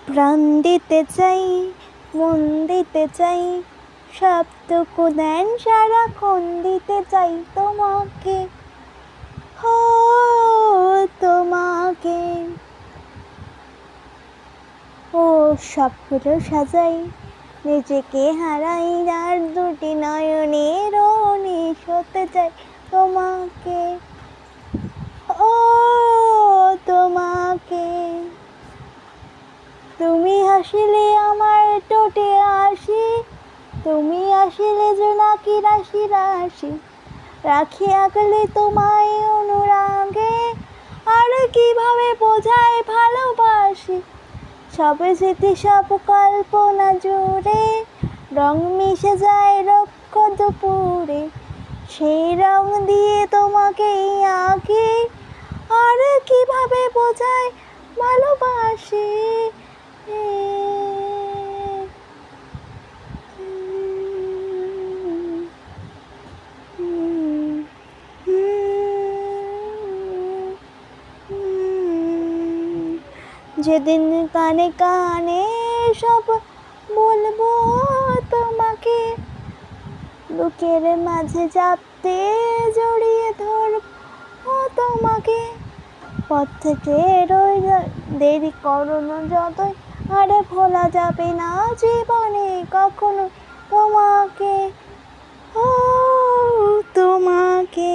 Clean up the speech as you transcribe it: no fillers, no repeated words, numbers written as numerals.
প্রাণ দিতে চাই, মন দিতে চাই, সবটুকু দেন সারাক্ষণ দিতে চাই তোমাকে, হো তোমাকে। ও স্বপ্ন সাজাই, নিজেকে হারাই, আর দুটি নয়নের নিশ হতে চাই তোমাকে, ও তোমাকে। তুমি হাসিলে আমার ঠোঁটে হাসি, তুমি আসিলে জোনাকি রাশি রাশি, রাখি আগলে তোমায় অনুরাগে, আর কিভাবে বোঝাই ভালোবাসি। সব স্মৃতি সব কল্পনা জুড়ে, রং মিশে যায় রক্ষ দুপুরে, সেই রং দিয়ে তোমাকেই আঁকি, আর কিভাবে বোঝাই ভালোবাসি। যেদিন কানে কানে সব বলবো তোমাকে, বুকের মাঝে চাপতে জড়িয়ে ধরবো তোমাকে, পথ থেকে দেরি করো না যতই, আরে ভোলা যাবে না জীবনে কখনো তোমাকে, ও তোমাকে।